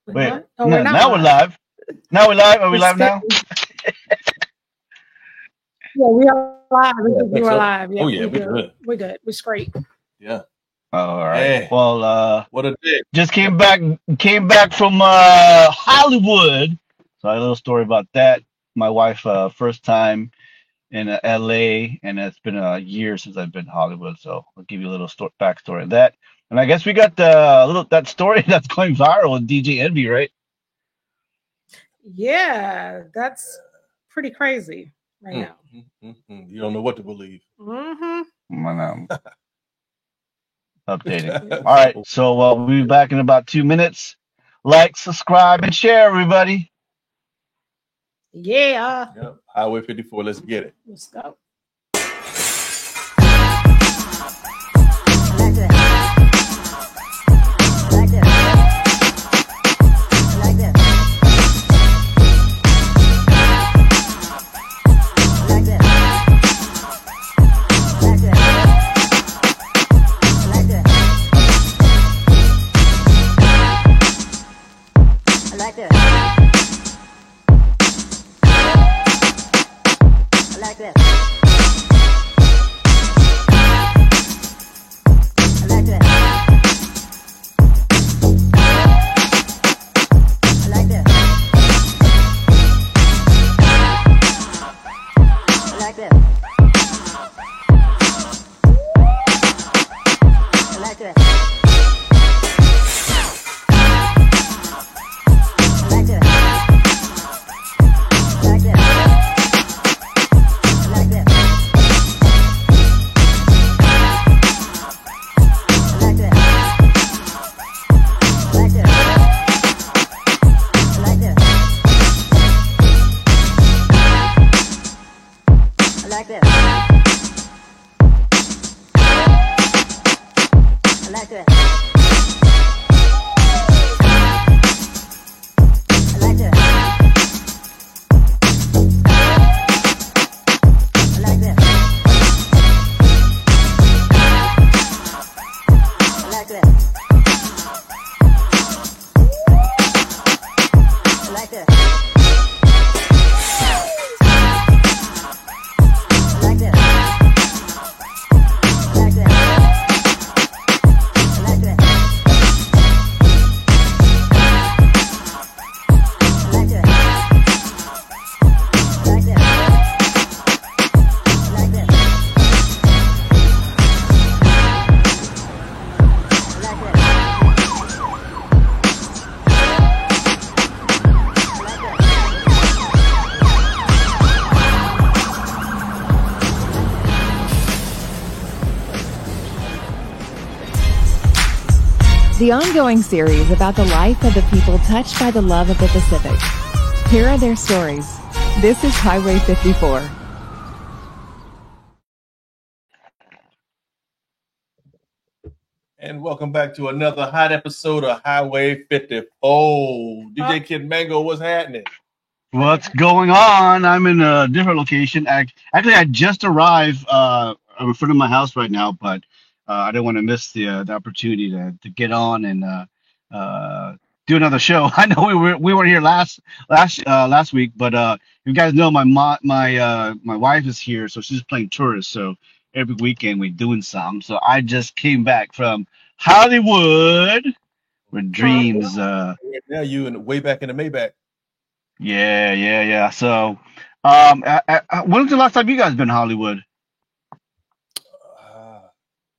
Wait, Wait, what? Oh, we're not now we're live. live. Now we're live. Are we We're live still, now? yeah, we are live. Yeah, I We think are so. live. Oh Yep, yeah, we we're good. good. We're good. We're straight. Yeah. All right. Hey, Well, what a day. just came back from Hollywood. So I have a little story about that. My wife first time in LA, and it's been a year since I've been to Hollywood. So I'll give you a little backstory of that. And I guess we got the little that story that's going viral with DJ Envy, right? Yeah, that's pretty crazy right now. You don't know what to believe. Mm-hmm. I'm updating. Yeah. All right. So we'll be back in about 2 minutes. Like, subscribe, and share, everybody. Yeah. Yeah. Highway 54. Let's get it. Let's go. The ongoing series about the life of the people touched by the love of the Pacific. Here are their stories. This is Highway 54. And welcome back to another hot episode of Highway 54. DJ Kid Mango, what's happening? What's going on? I'm in a different location. Actually, I just arrived. I'm in front of my house right now, but I didn't want to miss the opportunity to get on and do another show. I know we weren't here last week, but you guys know my wife is here, so she's playing tourist. So every weekend we're doing some. So I just came back from Hollywood, where dreams. Now you way back in the Maybach. Yeah. So, when's the last time you guys been to Hollywood?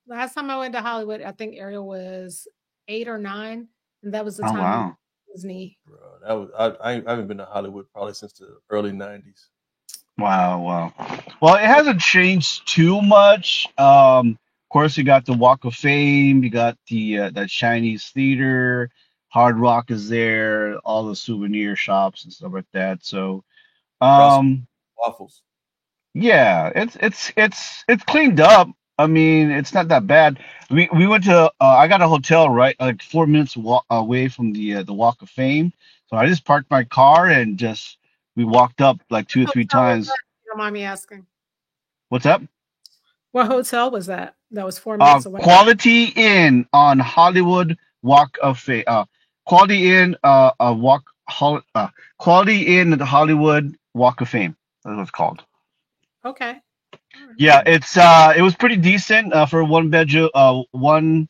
Last time I went to Hollywood, I think Ariel was 8 or 9, and that was the Oh time wow. Disney. Bro, I haven't been to Hollywood probably since the early 90s. Wow. Well, it hasn't changed too much. Of course, you got the Walk of Fame, you got the that Chinese theater, Hard Rock is there, all the souvenir shops and stuff like that. So, Russell um, Waffles. yeah, it's cleaned up. I mean, it's not that bad. We went to I got a hotel right like 4 minutes away from the Walk of Fame. So I just parked my car and just we walked up like 2 or 3 Hotel was times. that? You don't mind me asking. What's up? What hotel was that? That was 4 minutes away. Quality Inn on Hollywood Walk of Fame. Quality Inn, Quality Inn at the Hollywood Walk of Fame. That's what it's called. Okay. All right. Yeah, it was pretty decent for one bedroom, one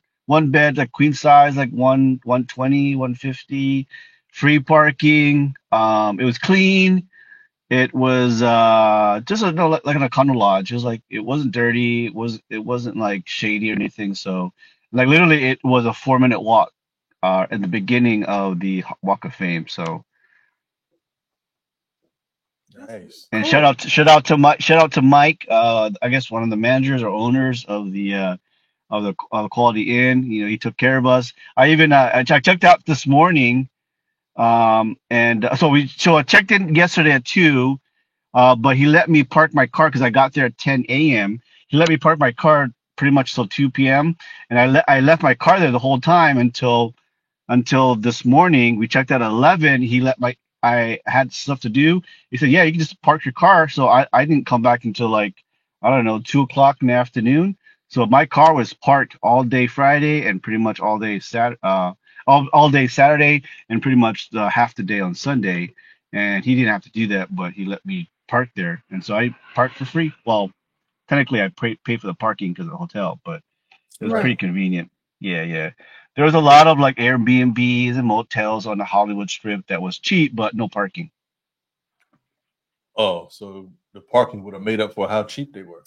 bed, like queen size, like 120, 150, free parking. It was clean. It was just no, like in a condo lodge. It was like it wasn't dirty. It wasn't like shady or anything. So like literally, it was a 4 minute walk at the beginning of the Walk of Fame. So Nice. and Cool. shout out to Mike. I guess one of the managers or owners of the Quality Inn. You know, he took care of us. I even I checked out this morning. And so I checked in yesterday at 2. But he let me park my car because I got there at 10 a.m. He let me park my car pretty much till 2 p.m. And I left my car there the whole time until this morning. We checked out at 11. I had stuff to do. He said, yeah, you can just park your car. So I didn't come back until like, I don't know, 2 o'clock in the afternoon. So my car was parked all day Friday and pretty much all day all day Saturday and pretty much half the day on Sunday. And he didn't have to do that, but he let me park there. And so I parked for free. Well, technically I paid for the parking because of the hotel, but it was Right. pretty convenient. Yeah. There was a lot of like Airbnbs and motels on the Hollywood Strip that was cheap, but no parking. Oh, so the parking would have made up for how cheap they were.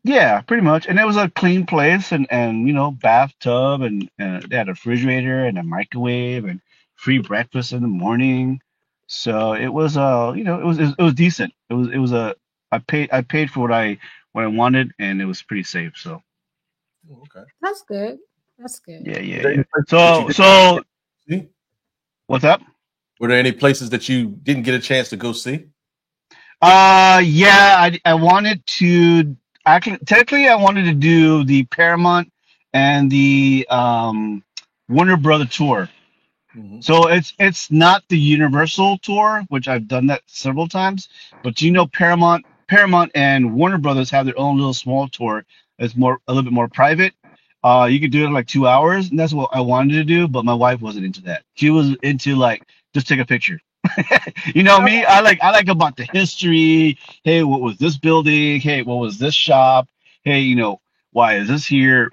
Yeah, pretty much. And it was a clean place and you know, bathtub and they had a refrigerator and a microwave and free breakfast in the morning. So it was you know, it was decent. I paid for what I wanted and it was pretty safe. So Oh, okay. That's good. That's good. yeah. But you So See? what's up? Were there any places that you didn't get a chance to go see? Yeah, I wanted to actually technically I wanted to do the Paramount and the Warner Brother tour. Mhm. So it's not the Universal tour, which I've done that several times, but you know Paramount and Warner Brothers have their own little small tour. It's a little bit more private. You could do it in like 2 hours, and that's what I wanted to do, but my wife wasn't into that. She was into like just take a picture. You know me, I like about the history. Hey, what was this building? Hey, what was this shop? Hey, you know, why is this here?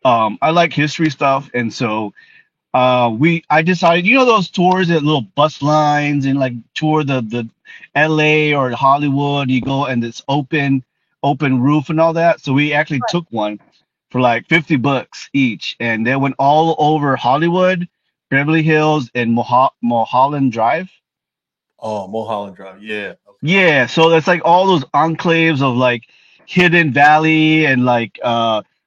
I like history stuff, and so I decided, you know, those tours at little bus lines and like tour the LA or Hollywood, you go and it's open roof and all that. So we actually took one for like $50 each, and they went all over Hollywood, Beverly Hills, and Mulholland Drive. Oh, Mulholland Drive. Yeah. Okay. Yeah, so that's like all those enclaves of like Hidden Valley and like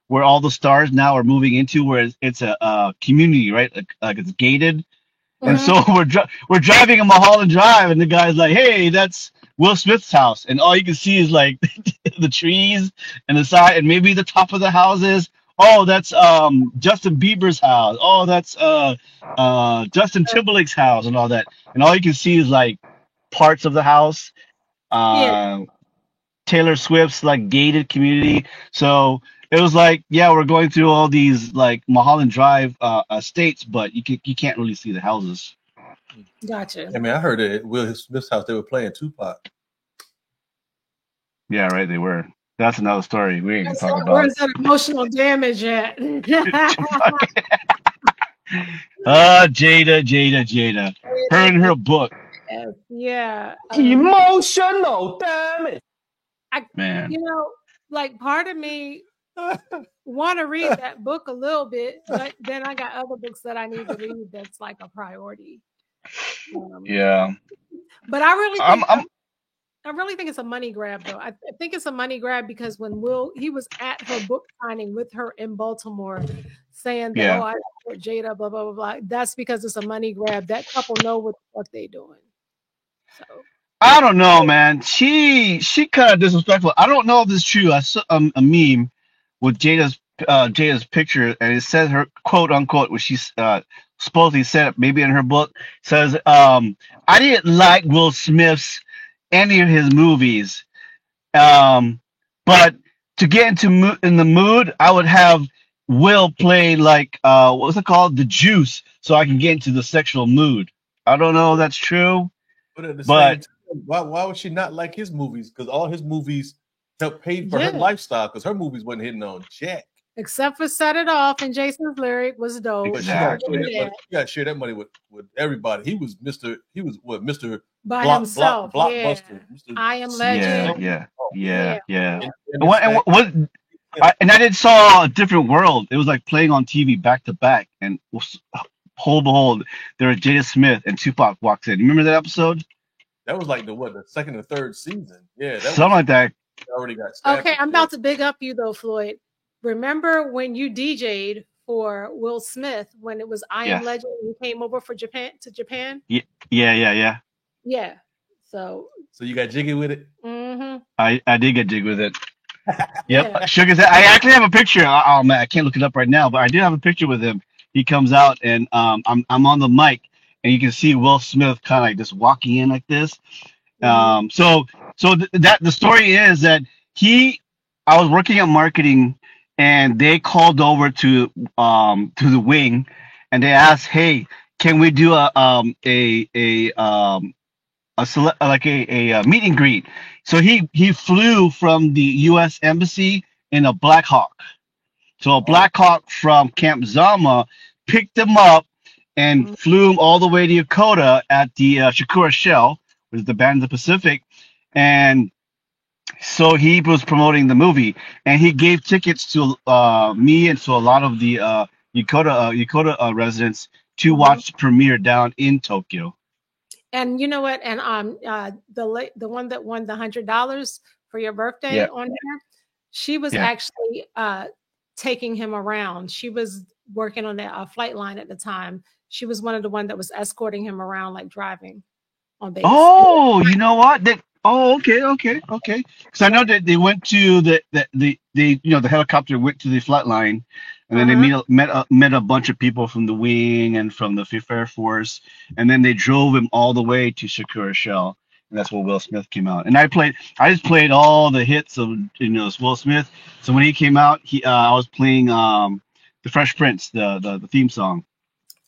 where all the stars now are moving into, where it's a community, right? Like it's gated. And Mhm. so we're driving in Mulholland Drive, and the guy's like, "Hey, that's Will Smith's house," and all you can see is like the trees and the side, and maybe the top of the houses. Oh, that's Justin Bieber's house. Oh, that's Justin Timberlake's house, and all that. And all you can see is like parts of the house. Yeah. Taylor Swift's like gated community. So it was like, yeah, we're going through all these like Mulholland Drive estates, but you can't really see the houses. Gotcha. I mean, I heard at Will Smith's house they were playing Tupac. Yeah, right. They were. That's another story. We ain't gonna talk about Where's that emotional damage at? Jada. Her and her book, Yeah. Emotional damage. man. You know, like part of me want to read that book a little bit, but then I got other books that I need to read that's like a priority. Yeah. But I really I'm think I really think it's a money grab, though. I think it's a money grab because when he was at her book signing with her in Baltimore, saying that, Yeah. oh, I support Jada, blah, blah, blah, blah. That's because it's a money grab. That couple know what the fuck they doing. So I don't know, man. She kind of disrespectful. I don't know if this is true. I saw a meme with Jada's picture, and it says her quote unquote, which she supposedly said maybe in her book, says, "I didn't like Will Smith's any of his movies, but to get in the mood, I would have Will played like what was it called? The juice, so I can get into the sexual mood. I don't know if that's true, But at the but same time, why would she not like his movies? Because all his movies helped pay for her Yeah. lifestyle. Because her movies wasn't hitting on jack. Except for Set It Off and Jason's Lyric was dope. But Exactly. you got to share that money with everybody. He was Mr. By himself. Yeah. Blockbuster. Mr. I Am Legend. yeah. And And I did saw A Different World. It was like playing on TV back to back, and behold, there was Jada Smith and Tupac walks in. You remember that episode? that was like the second or third season. Yeah, that Something like that. already got stabbed. Okay, I'm about to big up you though, Floyd. Remember when you DJ'd for Will Smith when it was I Am Yes. Legend and you came over to Japan? Yeah. Yeah. So So you got jiggy with it. mhm. I did get jig with it. Yep. Yeah. Sugar said, I actually have a picture. Oh man, I can't look it up right now, but I do have a picture with him. He comes out and I'm on the mic and you can see Will Smith kind of like just walking in like this. So that the story is that I was working at marketing and they called over to the wing and they asked, hey, can we do a meet and greet? So he flew from the U.S. Embassy in a Black Hawk. So a Black Hawk from Camp Zama picked him up and flew him all the way to Yokota at the Shakura Shell, which is the Band of the Pacific, and so he was promoting the movie, and he gave tickets to me and to a lot of the Yokota residents to watch the premiere down in Tokyo. And you know what? And the one that won the $100 for your birthday Yeah. on here, she was Yeah. actually taking him around. She was working on a flight line at the time. She was one of the one that was escorting him around, like driving on base. Oh, you know what? Okay. Because I know that they went to the helicopter went to the flight line, and then they met a bunch of people from the wing and from the Fifth Air Force, and then they drove him all the way to Shakura Shell, and that's where Will Smith came out. And I just played all the hits of Will Smith. So when he came out, I was playing the Fresh Prince, the theme song.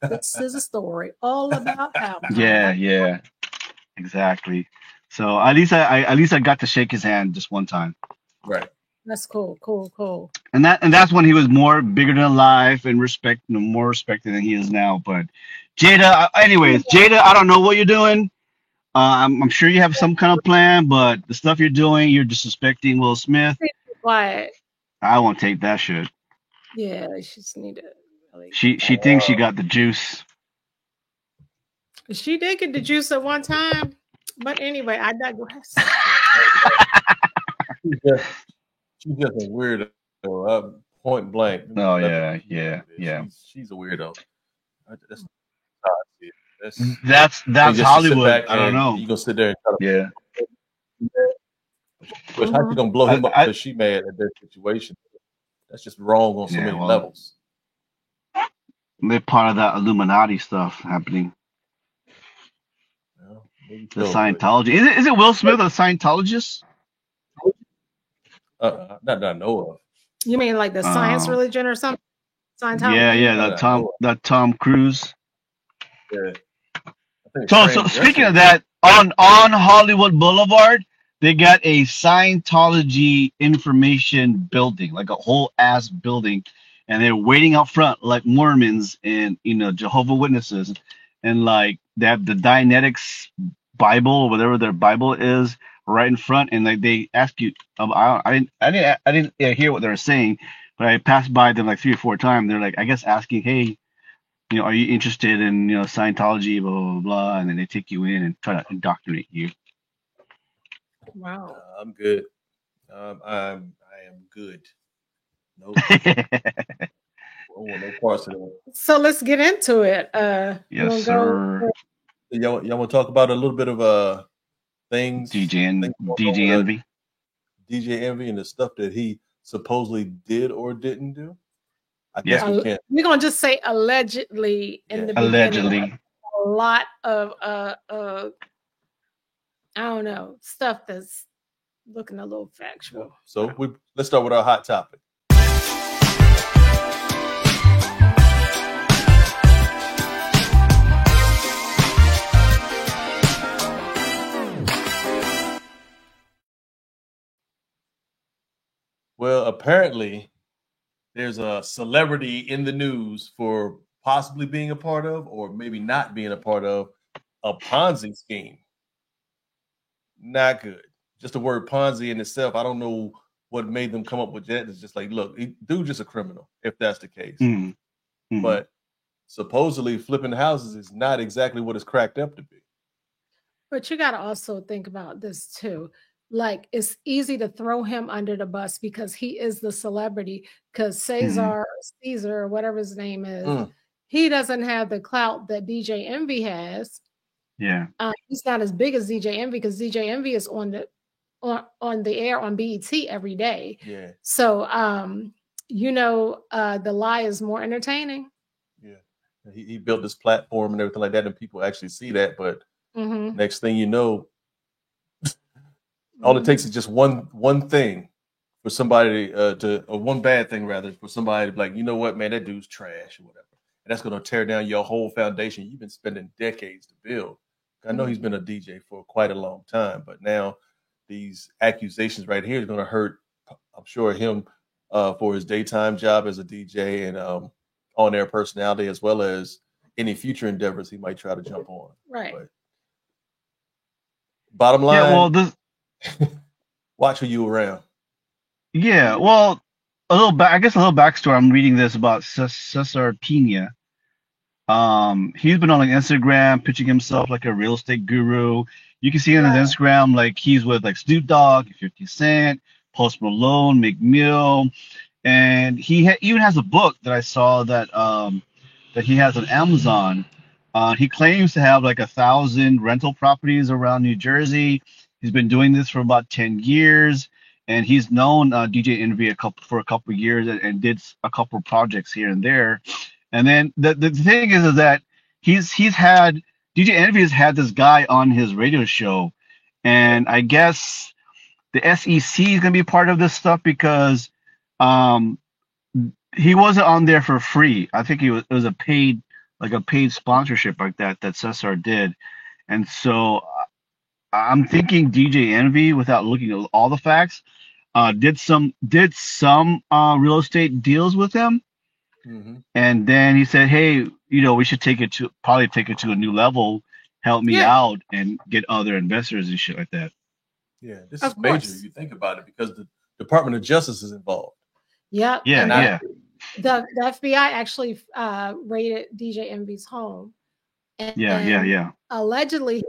This is a story all about how. Yeah, exactly. So at least I got to shake his hand just one time. Right. That's cool. And that's when he was bigger than life and more respected than he is now. But Jada, Jada, I don't know what you're doing. I'm sure you have some kind of plan, but the stuff you're doing, you're disrespecting Will Smith. Quiet. I won't take that shit. Yeah, she just need to. Really... She thinks she got the juice. She did get the juice at one time, but anyway, I digress. She's just a weirdo. Point blank. Oh yeah. She's a weirdo. That's Hollywood. I don't know. You gonna sit there and try to, Yeah. But how you gonna blow him up because she mad at that situation? That's just wrong on so many levels. They're part of that Illuminati stuff happening. The Scientology. Is it Will Smith a Scientologist? Not that I know of. You mean like the science religion or something? Scientology? Yeah. That Tom Cruise. Yeah. So speaking of that, on Hollywood Boulevard, they got a Scientology information building, like a whole ass building, and they're waiting out front like Mormons and Jehovah Witnesses, and like they have the Dianetics Bible or whatever their Bible is right in front, and like they ask you. I didn't hear what they were saying, but I passed by them like 3 or 4 times. They're like, I guess asking, hey, are you interested in Scientology, blah blah blah, and then they take you in and try to indoctrinate you. Wow. I'm good. I am good. Nope. No parts of that. So let's get into it. Yes, sir. Y'all want to talk about a little bit of things? DJ Envy. DJ Envy and the stuff that he supposedly did or didn't do. I Yeah. guess we can't. We're gonna just say allegedly in the beginning. Allegedly. A lot of I don't know, stuff that's looking a little factual. So let's start with our hot topic. Well, apparently, there's a celebrity in the news for possibly being a part of, or maybe not being a part of, a Ponzi scheme. Not good. Just the word Ponzi in itself, I don't know what made them come up with that. It's just like, look, dude, just a criminal, if that's the case. Mm-hmm. But supposedly flipping houses is not exactly what it's cracked up to be. But you got to also think about this too. Like, it's easy to throw him under the bus because he is the celebrity. Because Caesar or whatever his name is, he doesn't have the clout that DJ Envy has. Yeah, he's not as big as DJ Envy because DJ Envy is on the air on BET every day. Yeah. So The Lie is more entertaining. Yeah, he built this platform and everything like that, and people actually see that. But next thing you know, all it takes is just one thing for somebody one bad thing rather for somebody to be like, you know what, man, that dude's trash or whatever, and that's going to tear down your whole foundation you've been spending decades to build. I know he's been a DJ for quite a long time, but now these accusations right here is going to hurt, I'm sure, him for his daytime job as a DJ and on-air personality, as well as any future endeavors he might try to jump on. Right. But bottom line, yeah. Well, watch who you around. Yeah. Well, a little backstory. I'm reading this about Cesar Pina. He's been on like Instagram pitching himself like a real estate guru. You can see on his Instagram like he's with like Snoop Dogg, 50 Cent, Post Malone, Meek Mill, and he even has a book that I saw that he has on Amazon. He claims to have like 1,000 rental properties around New Jersey. He's been doing this for about 10 years, and he's known DJ Envy for a couple of years and did a couple of projects here and there. And then the thing is that he's had DJ Envy has had this guy on his radio show, and I guess the SEC is gonna be part of this stuff because he wasn't on there for free. I think it was a paid sponsorship like that Cesar did, and so I'm thinking DJ Envy, without looking at all the facts, did some real estate deals with him. And then he said, "Hey, we should take it to a new level. Help me out and get other investors and shit like that." Yeah, this is major if you think about it because the Department of Justice is involved. Yep. Yeah. The FBI actually raided DJ Envy's home. And allegedly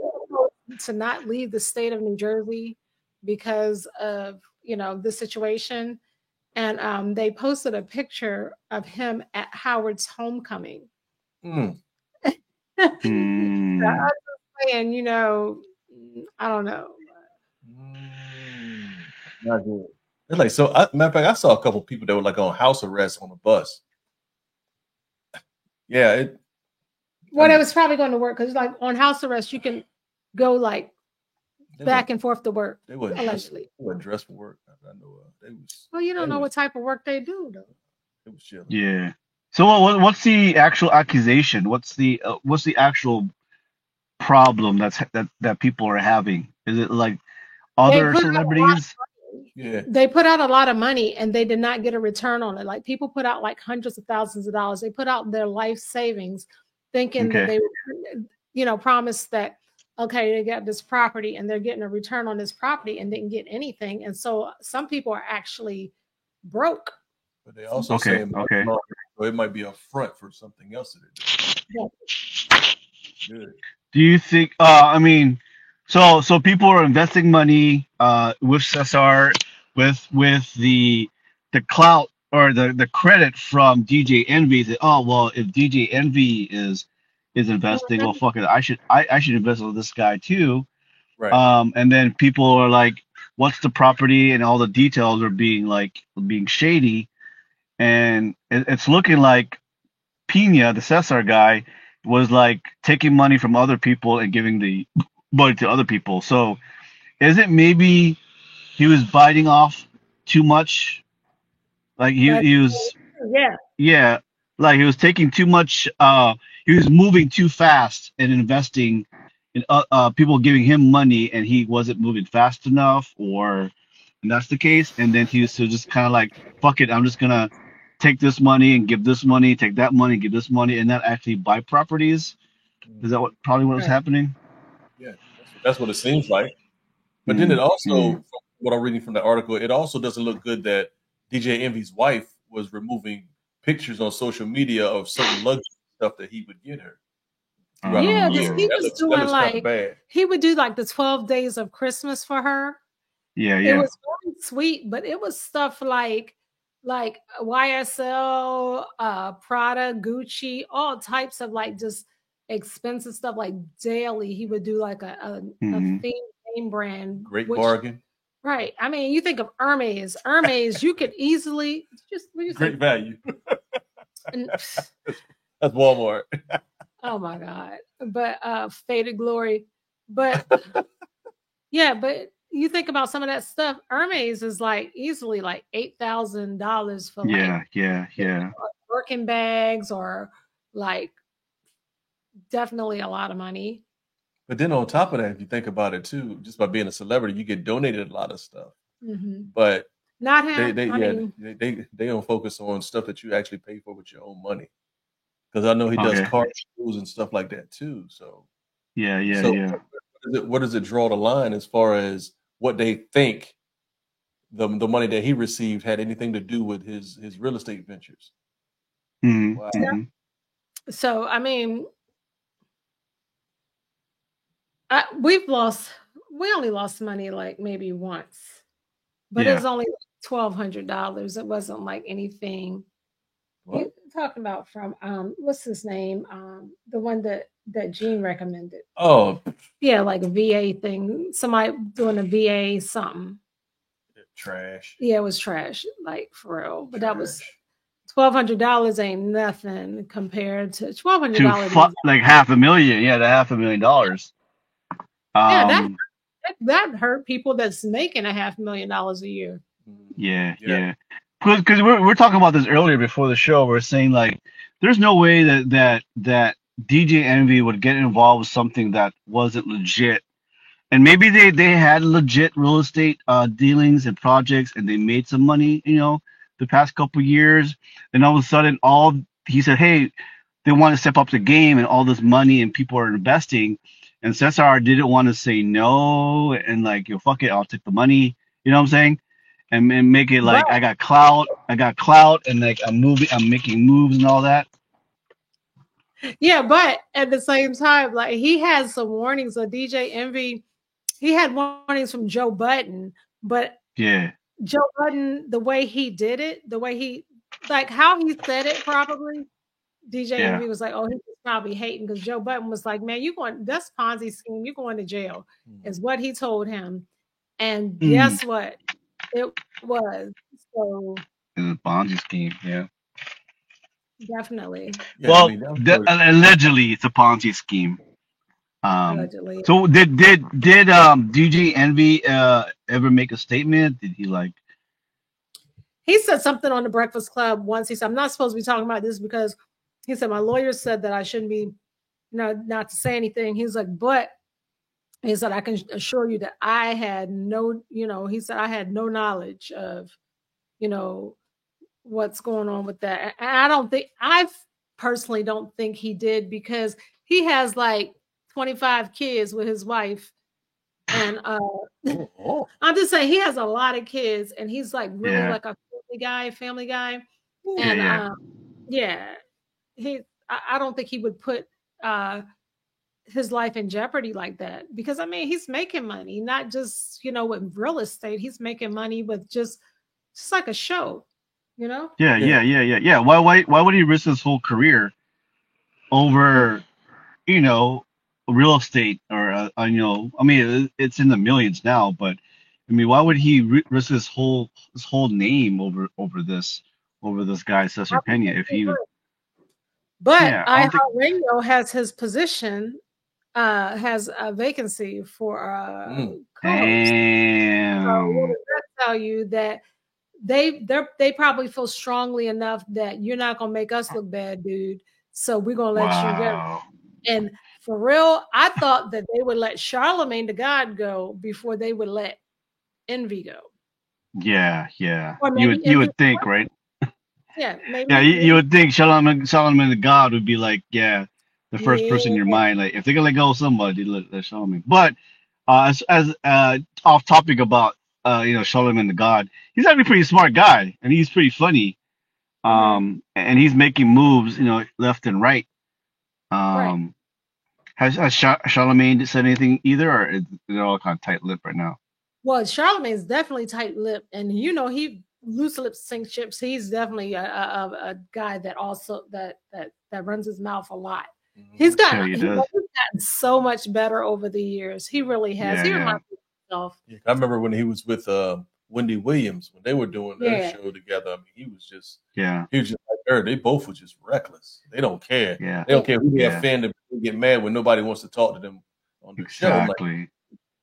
to not leave the state of New Jersey because of the situation. And they posted a picture of him at Howard's homecoming. Mm. So I was just saying, I don't know. Not good. It's like, so matter of fact, I saw a couple people that were like on house arrest on a bus. Yeah. It was probably going to work because like on house arrest, you can go like back and forth to work. They wouldn't allegedly. They wouldn't dress for work. I know they was. Well, you don't know what type of work they do, though. It was chilling. Yeah. So what's the actual accusation? What's the actual problem that people are having? Is it like other celebrities? Yeah. They put out a lot of money and they did not get a return on it. Like people put out like hundreds of thousands of dollars. They put out their life savings thinking that they would, promised that, okay, they got this property and they're getting a return on this property and didn't get anything. And so some people are actually broke. But they also say it might be a front for something else that they're doing. Good. Do you think, so people are investing money with Cesar with the clout or the credit from DJ Envy that, oh well, if DJ Envy is investing, well fuck it, I should invest with this guy too. Right. And then people are like, what's the property, and all the details are being shady, and it's looking like Pina, the Cesar guy, was like taking money from other people and giving the money to other people. So is it maybe he was biting off too much? Like he was like he was taking too much, he was moving too fast and investing in people giving him money and he wasn't moving fast enough, or and that's the case, and then he was to just kind of like, fuck it, I'm just gonna take this money and give this money, take that money, give this money, and not actually buy properties. Is that probably what was happening? Yeah, that's what it seems like. But then it also, from what I'm reading from the article, it also doesn't look good that DJ Envy's wife was removing pictures on social media of certain luxury stuff that he would get her. Yeah, because he was doing like he would do like the 12 days of Christmas for her. Yeah. It was very sweet, but it was stuff like YSL, Prada, Gucci, all types of like just expensive stuff. Like daily, he would do like a theme name brand. Great bargain. Right. I mean, you think of Hermes. Hermes, you could easily just great value. That's Walmart. Oh my God. But Faded Glory. But yeah, but you think about some of that stuff. Hermes is like easily like $8,000 for yeah. Birkin bags, or like definitely a lot of money. But then on top of that, if you think about it too, just by being a celebrity, you get donated a lot of stuff. But not him. They don't focus on stuff that you actually pay for with your own money. Because I know he does car shows and stuff like that too. So yeah. Where does it draw the line as far as what they think the money that he received had anything to do with his real estate ventures? Wow. So I mean, we only lost money like maybe once, but it was only $1,200. It wasn't like anything. You're talking about from what's his name? The one that Gene recommended. Oh, yeah, like a VA thing. Somebody doing a VA something. Trash. Yeah, it was trash, like for real. But that was $1,200 ain't nothing compared to $1,200. Like $500,000. Yeah, $500,000. Yeah, that hurt people that's making $500,000 a year. Yeah. Because we're talking about this earlier before the show. We're saying like, there's no way that DJ Envy would get involved with something that wasn't legit. And maybe they had legit real estate dealings and projects, and they made some money, the past couple years. And all of a sudden, he said, hey, they want to step up the game, and all this money and people are investing. And Cesar didn't want to say no, and like, fuck it, I'll take the money. You know what I'm saying? And make it like, I got clout, and like I'm making moves and all that. Yeah, but at the same time, like he had some warnings. So DJ Envy, he had warnings from Joe Budden, but Joe Budden, the way he did it, the way he, like how he said it, probably DJ Envy was like, oh, he was probably hating because Joe Budden was like, man, that's Ponzi scheme. You're going to jail, is what he told him. And guess what? It was. So it was a Ponzi scheme, definitely. Well, allegedly it's a Ponzi scheme. Allegedly. So did DJ Envy ever make a statement? Did he like? He said something on the Breakfast Club once. He said, I'm not supposed to be talking about this because he said my lawyer said that I shouldn't be, not to say anything. He's like, but he said, I can assure you that I had no, he said, I had no knowledge of, what's going on with that. And I personally don't think he did, because he has like 25 kids with his wife. And I'm just saying he has a lot of kids, and he's like really like a family guy. And I don't think he would put his life in jeopardy like that, because I mean he's making money, not just with real estate. He's making money with just like a show, Yeah. Why would he risk his whole career over real estate? Or I mean it's in the millions now, but I mean, why would he risk his whole name over this guy Cesar Pena if he? But iHeartRadio has his position, has a vacancy for Damn. So what does that tell you? That they probably feel strongly enough that you're not gonna make us look bad, dude. So we're gonna let you go. And for real, I thought that they would let Charlemagne the God go before they would let Envy go. Yeah, yeah. Or You maybe would think, right? yeah, maybe, Yeah, you would think Solomon the God would be like, yeah, the first person in your yeah. mind. Like, if they're gonna let go of somebody, let Solomon. But as off topic about Solomon the God, he's actually a pretty smart guy, and he's pretty funny. Hmm. And he's making moves, left and right. Right. Um, has Charlemagne said anything either, or is it all kind of tight lip right now? Well, Charlemagne's definitely tight-lipped, and he loose lips sink ships. He's definitely a guy that also that runs his mouth a lot. He's Yeah, he does. gotten so much better over the years. He really has. Yeah, He yeah. reminds me of himself. Yeah, I remember when he was with Wendy Williams when they were doing their Yeah. show together. I mean, he was just Yeah, like her. They both were just reckless. They don't care. yeah, They don't care who they Yeah. offend. They get mad when nobody wants to talk to them on the show. Like, exactly.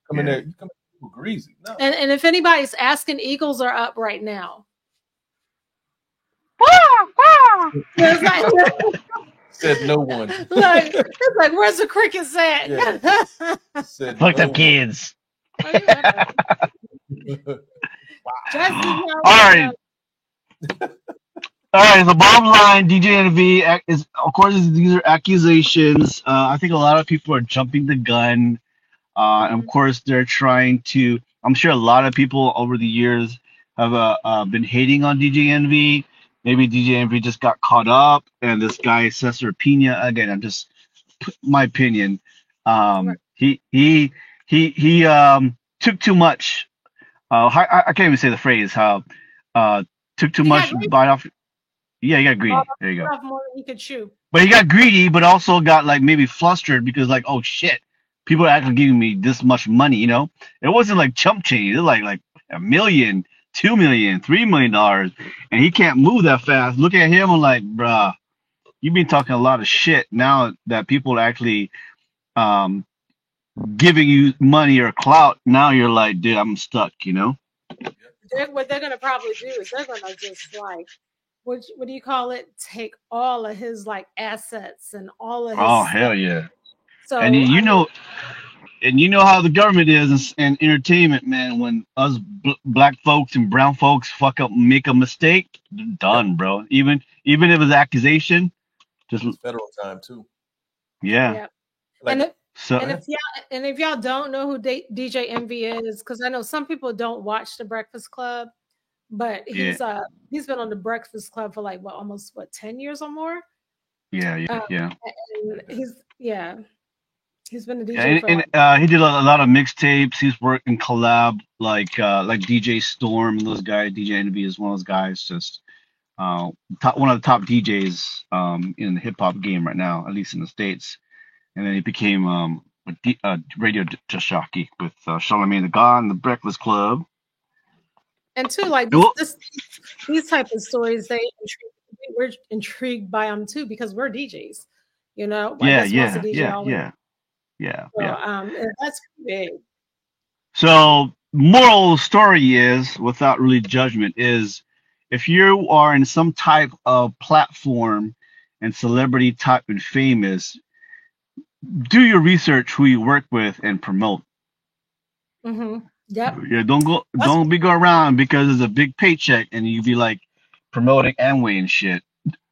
come in Yeah. there, you come in greasy. No. And if anybody's asking, Eagles are up right now. It's like, Said no one. like, it's like, where's the crickets at? Yeah. Said Fucked no up kids. one. All right. All right. The bottom line, DJ Envy is, of course, these are accusations. I think a lot of people are jumping the gun. And of course, they're trying to. I'm sure a lot of people over the years have been hating on DJ Envy. Maybe DJ Envy just got caught up, and this guy Cesar Pina. Again, I'm just my opinion. He took too much. I can't even say the phrase. How took too much greedy. bite off. Yeah, he got greedy. There you go. More than he could chew. But he got greedy, but also got like maybe flustered because like, oh shit, people are actually giving me this much money. It wasn't like chump change. It was like $1 million, $2 million, $3 million, and he can't move that fast. Look at him, I'm like, bruh, you've been talking a lot of shit. Now that people are actually giving you money or clout, now you're like, dude, I'm stuck. What they're gonna probably do is they're gonna just like, what do you call it? Take all of his like assets and all of his. Oh hell yeah! So And you know how the government is in entertainment, man. When us black folks and brown folks make a mistake, they're done, bro. Even if it's accusation, just It's federal time too. yeah. Yeah. Like, And if y'all don't know who DJ Envy is, because I know some people don't watch The Breakfast Club, but he's been on The Breakfast Club for like almost 10 years or more. Yeah. And he's been a DJ. And he did a lot of mixtapes. He's worked in collab like DJ Storm and those guys. DJ Envy is one of those guys, just one of the top DJs in the hip hop game right now, at least in the States. And then he became a radio disc jockey with Charlemagne the God and the Breakfast Club. And too, like these type of stories, we're intrigued by them too because we're DJs, Yeah. So, that's big. So, moral of the story is, without really judgment, is if you are in some type of platform and celebrity type and famous, do your research who you work with and promote. Mm-hmm. Yep. Yeah, don't be go around because it's a big paycheck and you be like promoting Amway and shit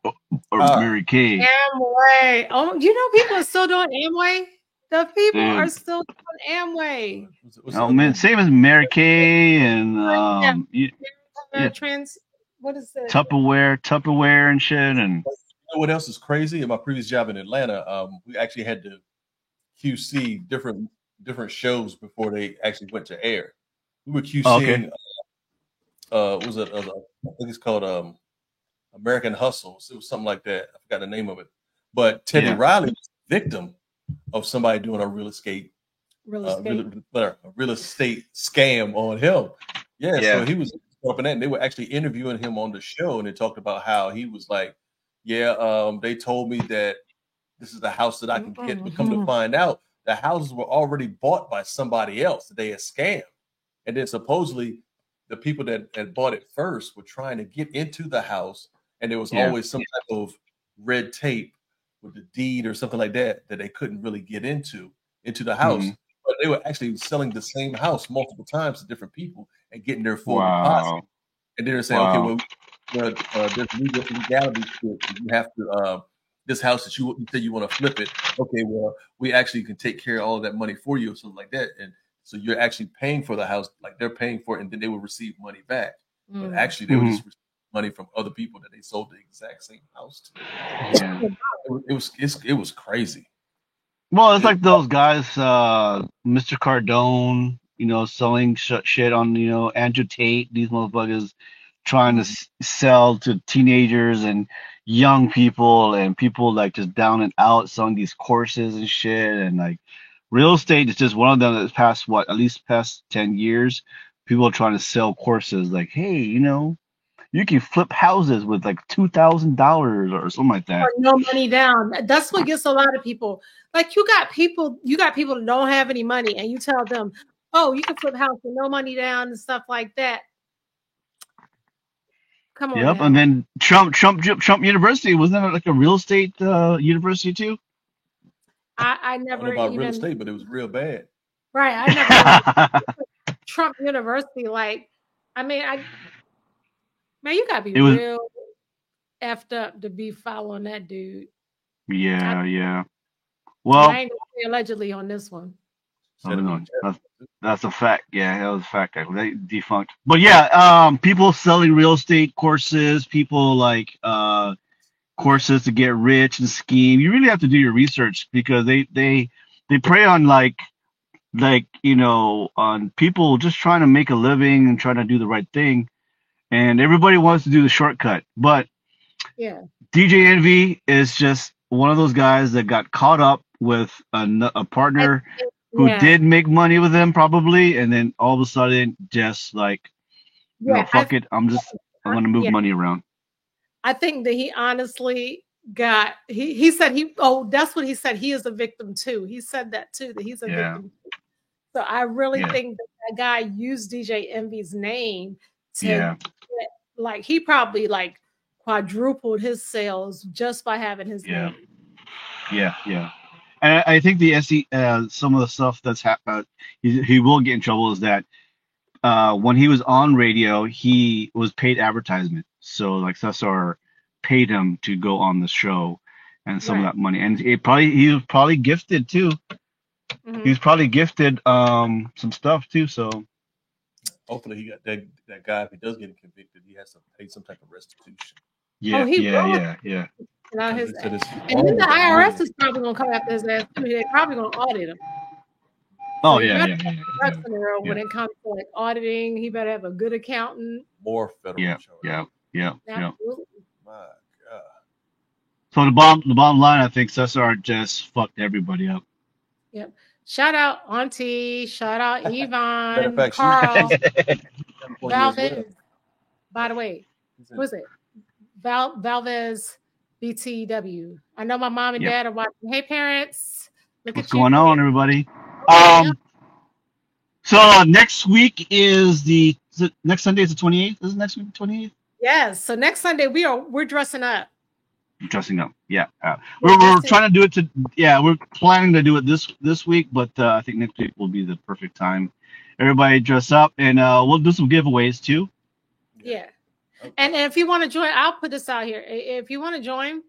or Mary Kay. Amway. Oh, people are still doing Amway. The people are still doing Amway. Oh man, same as Mary Kay and what is it? Tupperware and shit. And you know what else is crazy? In my previous job in Atlanta, we actually had to QC different shows before they actually went to air. We were QCing. Was it? I think it's called American Hustle. It was something like that. I forgot the name of it. But Teddy Riley was a victim of somebody doing a real estate scam on him. Yeah. So he was up in that, and they were actually interviewing him on the show, and they talked about how he was like, they told me that this is the house that I can get, but come to find out, the houses were already bought by somebody else that they had scammed. And then supposedly the people that had bought it first were trying to get into the house, and there was always some type of red tape with the deed or something like that they couldn't really get into the house. But they were actually selling the same house multiple times to different people, and getting their full deposit. And then they're saying, okay, well, there's legality to it. You have to this house that you say you want to flip it. Okay, well, we actually can take care of all of that money for you or something like that. And so you're actually paying for the house, like they're paying for it, and then they will receive money back. But actually, they would just receive money from other people that they sold the exact same house to. Yeah. It was crazy. Well, it's like those guys, Mr. Cardone, selling shit on, Andrew Tate. These motherfuckers trying to sell to teenagers and young people and people like just down and out selling these courses and shit. And like real estate is just one of them that's past at least past 10 years. People are trying to sell courses like, hey, you can flip houses with like $2,000 or something like that. Or no money down. That's what gets a lot of people. Like you got people that don't have any money, and you tell them, "Oh, you can flip a house with no money down and stuff like that." Come on. Yep, now. And then Trump University, wasn't that like a real estate university too? I never I don't know about real estate, but it was real bad. Right, I never Trump University. Like, I mean, man, you gotta be real effed up to be following that dude. Yeah. Well, I ain't gonna say allegedly on this one. That's a fact. Yeah, that was a fact. They defunct. But yeah, people selling real estate courses, people like courses to get rich and scheme. You really have to do your research because they prey on on people just trying to make a living and trying to do the right thing, and everybody wants to do the shortcut. But yeah, DJ Envy is just one of those guys that got caught up with a partner who did make money with them probably, and then all of a sudden just like, fuck it, I'm going to move money around. I think that he honestly got, he said that's what he said. He is a victim too. He said that too, that he's a victim. So I really think that guy used DJ Envy's name to like, he probably like quadrupled his sales just by having his name. Yeah. And I think some of the stuff that's happened, he will get in trouble is that when he was on radio, he was paid advertisement. So like Cesar paid him to go on the show and some of that money. And he was probably gifted too. He was probably gifted some stuff too. So hopefully he got that guy, if he does get convicted, he has to pay some type of restitution. Yeah. And then the IRS is probably gonna come after his ass too. They're probably gonna audit him. Oh, When it comes to like auditing, he better have a good accountant. More federal charges. Yeah. Absolutely. My God. So the bottom line, I think Cesar just fucked everybody up. Yep. Shout out Auntie. Shout out Yvonne. Carl. Valvez. By the way, who is it? Valvez BTW. I know my mom and dad are watching. Hey parents. What's going on, everybody? So next week next Sunday is the 28th? Is it next week the 28th? Yes. So next Sunday we're dressing up. Dressing up. Yeah. We're trying to do it we're planning to do it this week, but I think next week will be the perfect time. Everybody dress up and we'll do some giveaways too. Yeah. And if you want to join, I'll put this out here. If you want to join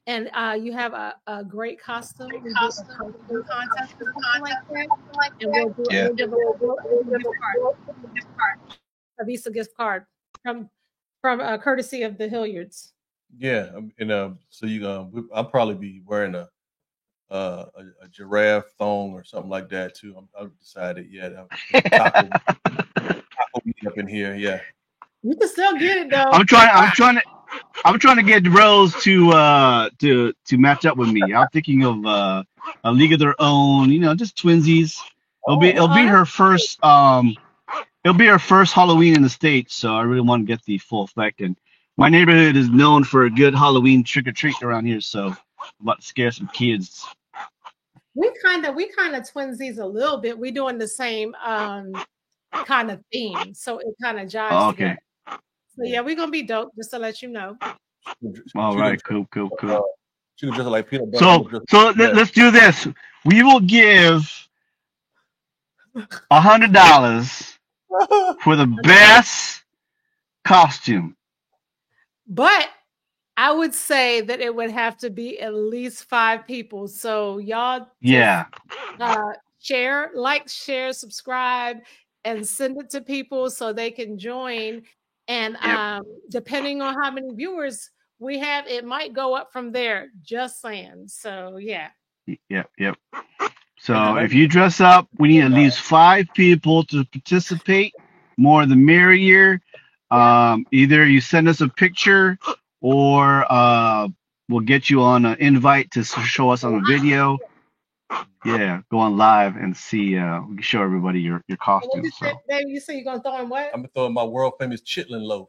and you have a great costume, we do a contest or something like that. And we'll do a Visa gift card from courtesy of the Hilliards. Yeah, and so I'll probably be wearing a giraffe thong or something like that too. I've decided yet. Taco meat up in here, yeah. You can still get it though. I'm trying to get Rose to match up with me. I'm thinking of a League of Their Own, just twinsies. It'll be her first Halloween in the States, so I really want to get the full effect. And my neighborhood is known for a good Halloween trick or treat around here, so I'm about to scare some kids. We kind of twinsies a little bit. We're doing the same kind of theme, so it kind of jives. Oh, okay. Together. So yeah, we're gonna be dope. Just to let you know. All right, cool. She was just like peanut butter. So let's do this. We will give $100 for the best costume. But I would say that it would have to be at least 5 people. So y'all share, share, subscribe, and send it to people so they can join. And depending on how many viewers we have, it might go up from there. Just saying. So yeah. Yep. So if you dress up, we need at least 5 people to participate. More the merrier. Either you send us a picture or we'll get you on an invite to show us on a video. Yeah, go on live and see. We can show everybody your costume. Baby, you say you're gonna throw in what? I'm gonna throw in my world famous chitlin loaf.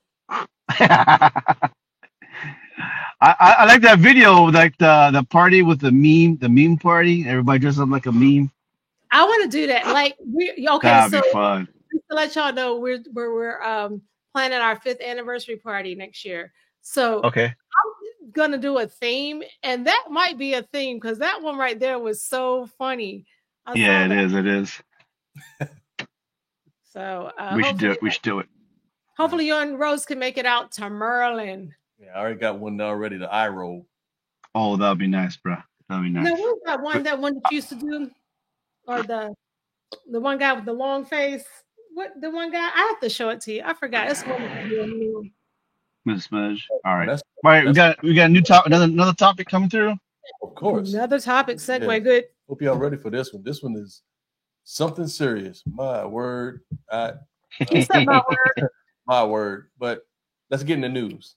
I like that video, like the party with the meme party. Everybody dressed up like a meme. I want to do that. Like That'd be fun. Just to let y'all know, we're planning our 5th anniversary party next year. So okay, I'm gonna do a theme, and that might be a theme because that one right there was so funny. It is. So we should do it. Hopefully, you and Rose can make it out to Merlin. Yeah, I already got one already. The eye roll. Oh, that'd be nice, bro. That'd be nice. No, what was that one that you used to do, or the one guy with the long face? What the one guy? I have to show it to you. I forgot. It's one. Miss Smudge. All right. All right. We got a new topic. Another topic coming through. Of course. Another topic. Segue. Yeah. Good. Hope y'all ready for this one. This one is something serious. My word. Except my word. My word. But let's get in the news.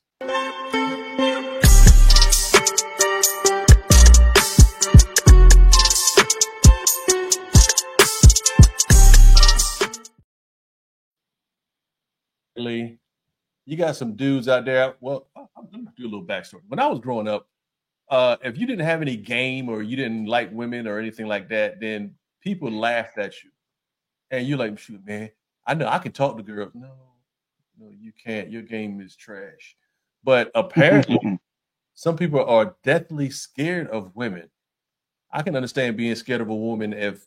You got some dudes out there. Well, let me do a little backstory. When I was growing up, if you didn't have any game or you didn't like women or anything like that, then people laughed at you. And you're like, shoot, man, I know I can talk to girls. No, you can't. Your game is trash. But apparently, some people are deathly scared of women. I can understand being scared of a woman if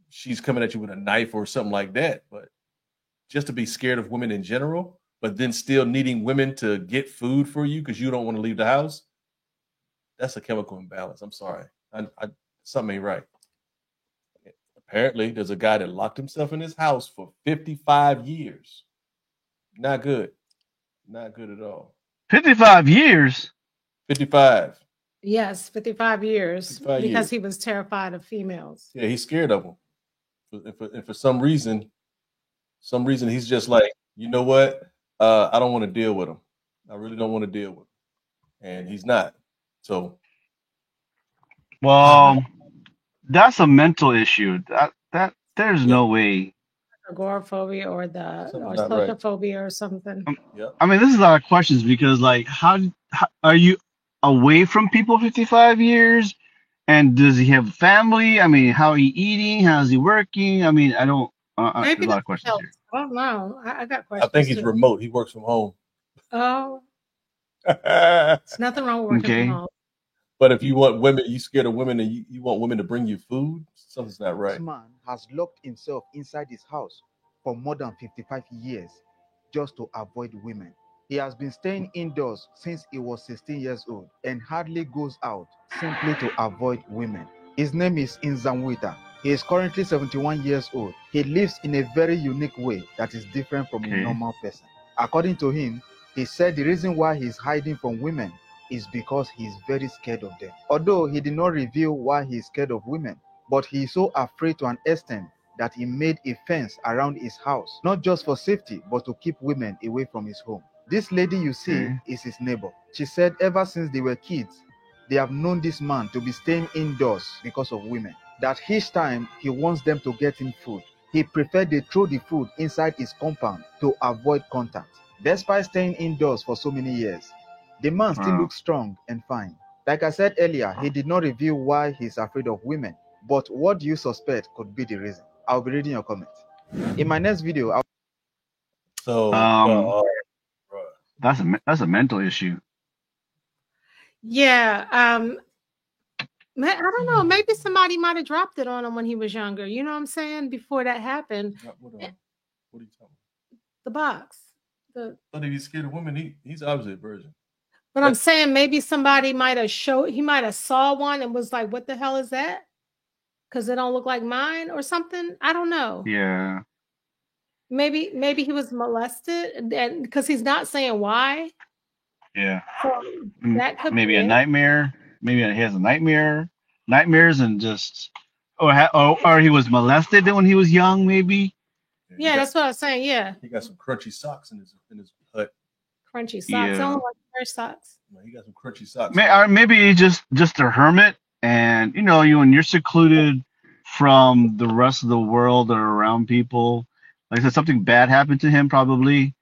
she's coming at you with a knife or something like that. But just to be scared of women in general, but then still needing women to get food for you because you don't want to leave the house, that's a chemical imbalance. I'm sorry. Something ain't right. Apparently, there's a guy that locked himself in his house for 55 years. Not good. Not good at all. 55 years? 55. Yes, 55 years. Because he was terrified of females. Yeah, he's scared of them. And for some reason he's just like, you know what? I don't want to deal with him. I really don't want to deal with him. And he's not. So. Well, that's a mental issue. That there's no way. Agoraphobia or social phobia or something. I mean, this is a lot of questions because, like, how are you away from people 55 years? And does he have family? I mean, how are he eating? How is he working? I mean, I don't. There's a lot of questions here. I don't know. I got questions. I think he's remote. He works from home. Oh. There's nothing wrong with working from home. But if you want women, you scared of women and you want women to bring you food, something's not right. This man has locked himself inside his house for more than 55 years just to avoid women. He has been staying indoors since he was 16 years old and hardly goes out simply to avoid women. His name is Nzamwita. He is currently 71 years old. He lives in a very unique way that is different from a normal person. According to him, he said the reason why he's hiding from women is because he is very scared of them. Although he did not reveal why he is scared of women, but he is so afraid to an extent that he made a fence around his house, not just for safety, but to keep women away from his home. This lady you see is his neighbor. She said ever since they were kids, they have known this man to be staying indoors because of women. That each time he wants them to get him food, he preferred they throw the food inside his compound to avoid contact. Despite staying indoors for so many years, the man still looks strong and fine. Like I said earlier, he did not reveal why he's afraid of women. But what do you suspect could be the reason? I'll be reading your comments. In my next video, that's a mental issue. Yeah. I don't know. Maybe somebody might have dropped it on him when he was younger. You know what I'm saying? Before that happened. What are you talking about? The box. But if he's scared of women, he's obviously a virgin. But I'm saying maybe somebody might have saw one and was like, what the hell is that? Because it don't look like mine or something. I don't know. Yeah. Maybe he was molested, and because he's not saying why. Yeah. So that could maybe be a nightmare. Maybe he has a nightmares, and just or he was molested when he was young. Maybe. Yeah, that's what I was saying. Yeah. He got some crunchy socks in his hut. Crunchy socks. Yeah. I don't like their socks. No, he got some crunchy socks. Or maybe he's just a hermit, and when you're secluded from the rest of the world or around people. Like I said, something bad happened to him probably,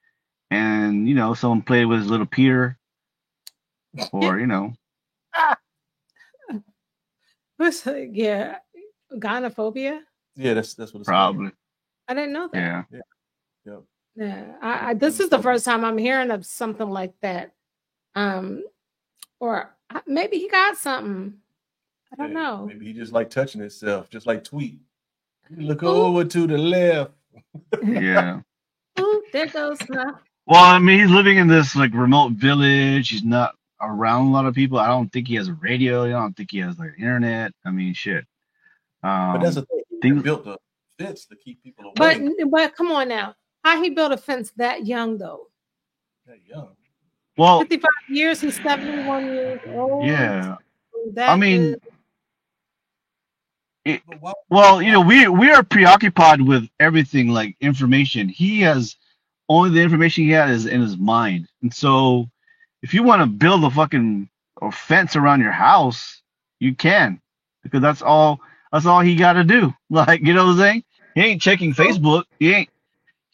and someone played with his little Peter, or Yeah, gynophobia. Yeah, that's what it's probably. I didn't know that. Yeah. I this is the first time I'm hearing of something like that. Or maybe he got something. I don't know. Maybe he just like touching himself, just like Tweet. Look over to the left. Yeah. Ooh, there goes my. Well, I mean, he's living in this like remote village. He's not around a lot of people. I don't think he has a radio. I don't think he has like internet. I mean, shit. But that's the thing. He built a fence to keep people away. But come on now. How he built a fence that young though? That young. Well, 55 years. He's 71 years old. Yeah. I mean. We are preoccupied with everything like information. He has only the information he has is in his mind. And so if you want to build a fucking fence around your house, you can, because that's all he got to do. Like, you know what I'm saying? He ain't checking Facebook. He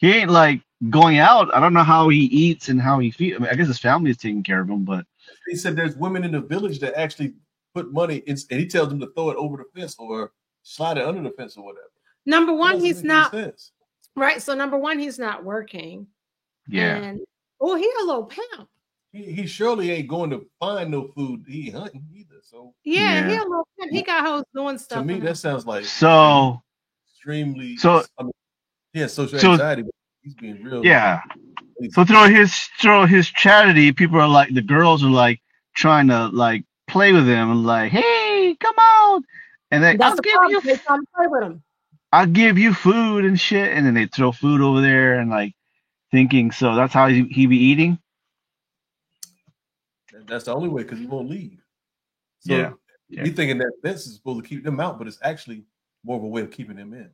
ain't like going out. I don't know how he eats and how he feeds. I mean, I guess his family is taking care of him, but he said there's women in the village that actually put money in, and he tells them to throw it over the fence or slide it under the fence or whatever. Number one, he's not right. So number one, he's not working. Yeah. And he a little pimp. He surely ain't going to find no food to eat hunting either. So he a little pimp. He got hoes doing stuff. To me, that sounds like extremely. So he has social anxiety, but he's being real. Yeah. So through his charity, people are like, the girls are like trying to like play with him and like, hey, come on. And then I'll give you food and shit, and then they throw food over there and like thinking, so that's how he be eating. That's the only way, because he won't leave. So you thinking that fence is supposed to keep them out, but it's actually more of a way of keeping them in.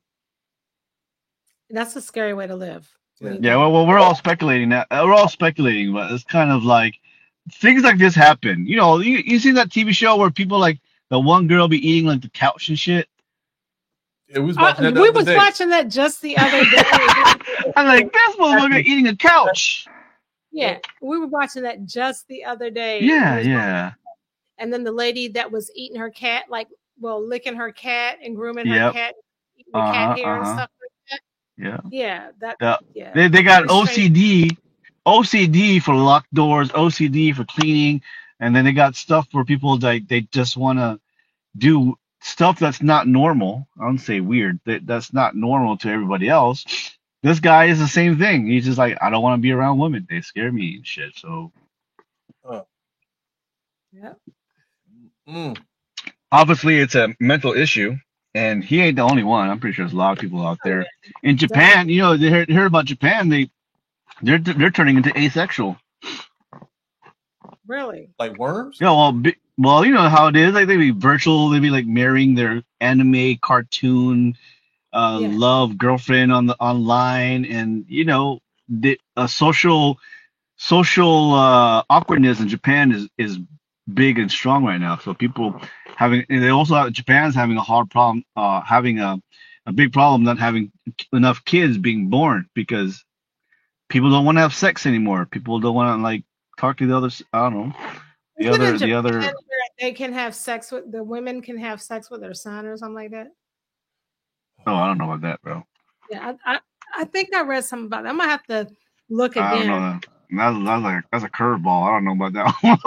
That's a scary way to live. Yeah. Well, we're all speculating that. We're all speculating, but it's kind of like things like this happen. You see that TV show where people like. The one girl be eating like the couch and shit. We was watching watching that just the other day. I'm like, this motherfucker eating a couch. Yeah, we were watching that just the other day. Yeah. And then the lady that was eating her cat, licking her cat and grooming her cat, eating the cat hair and stuff like that. Yeah. They got OCD for locked doors, OCD for cleaning. And then they got stuff where people like they just want to do stuff that's not normal. I don't say weird. That's not normal to everybody else. This guy is the same thing. He's just like, I don't want to be around women. They scare me and shit. So, obviously, it's a mental issue, and he ain't the only one. I'm pretty sure there's a lot of people out there in Japan. They heard about Japan. They're turning into asexual. Really? Like worms? Yeah, well, you know how it is. Like they be virtual. They be like marrying their anime cartoon love girlfriend online, and the social awkwardness in Japan is big and strong right now. So people Japan's having a hard problem, having a big problem not having enough kids being born, because people don't want to have sex anymore. People don't want to like talk to the others. I don't know. The other. They can have sex with the women can have sex with their son or something like that. Oh, I don't know about that, bro. Yeah, I think I read something about that. I'm gonna have to look again. I don't know. That's a curveball. I don't know about that one.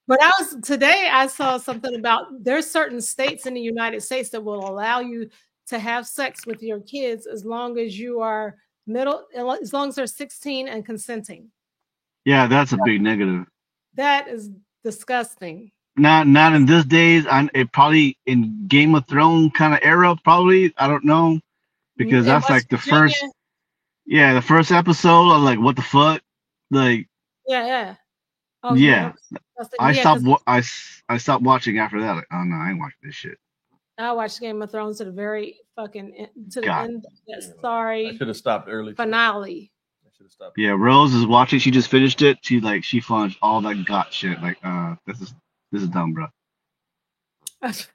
But today I saw something about there's certain states in the United States that will allow you to have sex with your kids as long as you are as long as they're 16 and consenting. Yeah, that's a big negative. That is disgusting. Not in this days. It probably in Game of Thrones kind of era. Probably, I don't know, because that's like the first. Yeah, the first episode. I was like, what the fuck? Like. Yeah. Oh, yeah. I stopped watching after that. Like, oh no, I ain't watching this shit. I watched Game of Thrones to the very fucking to the end. Sorry, I should have stopped early. Finale. I should have stopped. Yeah, Rose is watching. She just finished it. She finds all that got shit. Like, this is dumb, bro. Like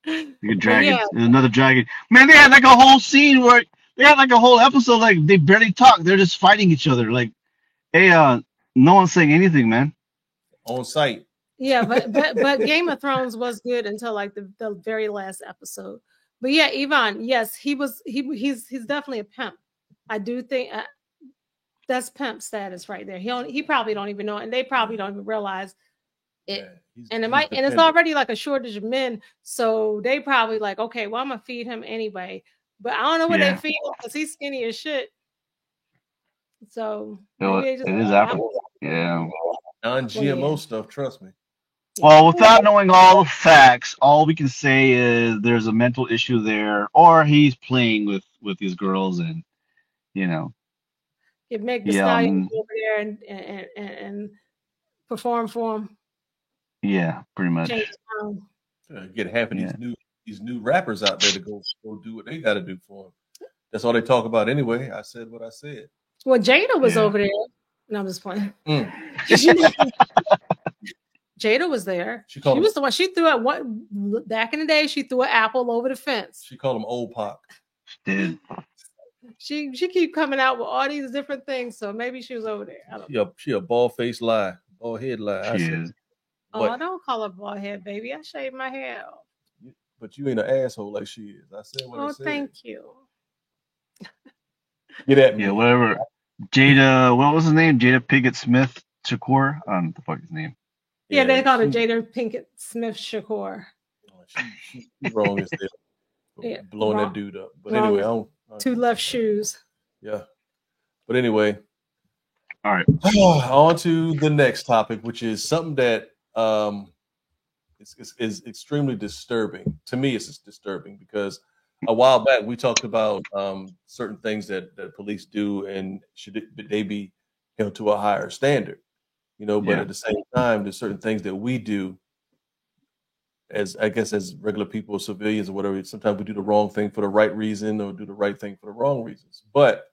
a dragon. Yeah. There's another dragon. Man, they had like a whole scene where they had like a whole episode like they barely talk. They're just fighting each other. Like, hey, no one's saying anything, man. On site. Yeah, but Game of Thrones was good until like the very last episode. But yeah, Yvonne, yes, he's definitely a pimp. I do think that's pimp status right there. He probably don't even know it, and they probably don't even realize it. Yeah, and it's already like a shortage of men, so they probably like, okay, well, I'm gonna feed him anyway. But I don't know what they feed him because he's skinny as shit. So it is Apple. Yeah. Non-GMO stuff, trust me. Well, without knowing all the facts, all we can say is there's a mental issue there, or he's playing with these girls, and it make the stallion over there and perform for him. Yeah, pretty much. Get half of these new rappers out there to go do what they got to do for him. That's all they talk about anyway. I said what I said. Well, Jada was over there. No, I'm just playing. Jada was there. She was the one. She threw out back in the day. She threw an apple over the fence. She called him Old Pac. Did. She keep coming out with all these different things. So maybe she was over there. I don't know. She a bald face lie, bald head lie. She is. Oh, I don't call her bald head, baby. I shave my hair. But you ain't an asshole like she is. I said what I said. Oh, thank you. Get at me. Yeah, whatever. Jada, what was his name? Jada Pinkett Smith Shakur. I don't know what the fuck his name. Yeah, they called her Jada Pinkett Smith Shakur. She's wrong as hell. Blowing that dude up. But anyway, two left shoes. Yeah. But anyway. All right. On to the next topic, which is something that is extremely disturbing. To me, it's disturbing because a while back we talked about certain things that police do and should they be held to a higher standard. But at the same time, there's certain things that we do as regular people, civilians or whatever. Sometimes we do the wrong thing for the right reason or do the right thing for the wrong reasons. But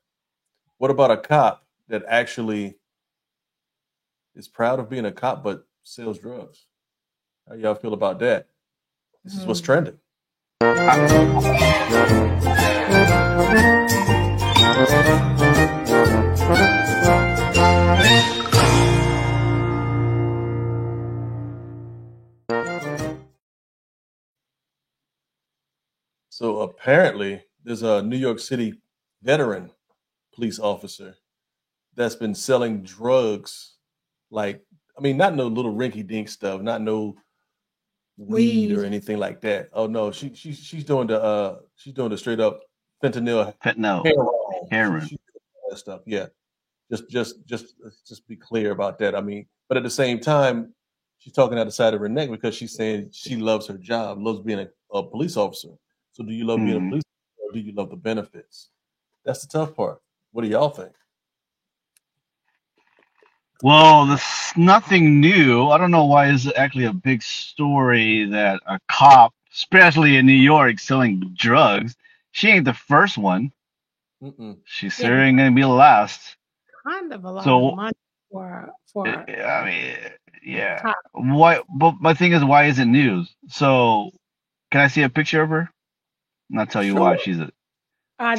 what about a cop that actually is proud of being a cop but sells drugs? How y'all feel about that? This is what's trending. So apparently there's a New York City veteran police officer that's been selling drugs, not no little rinky-dink stuff, not no weed or anything like that. Oh no, she's doing the straight up fentanyl heroin stuff. Yeah, just be clear about that. But at the same time, she's talking out the side of her neck because she's saying she loves her job, loves being a police officer. So do you love being a police officer or do you love the benefits? That's the tough part. What do y'all think? Well, this nothing new. I don't know why it's actually a big story that a cop, especially in New York, selling drugs. She ain't the first one. She's certainly going to be the last. Kind of a lot of money for. Yeah. Why? But my thing is, why is it news? So, can I see a picture of her? And I'll tell you why she's a. I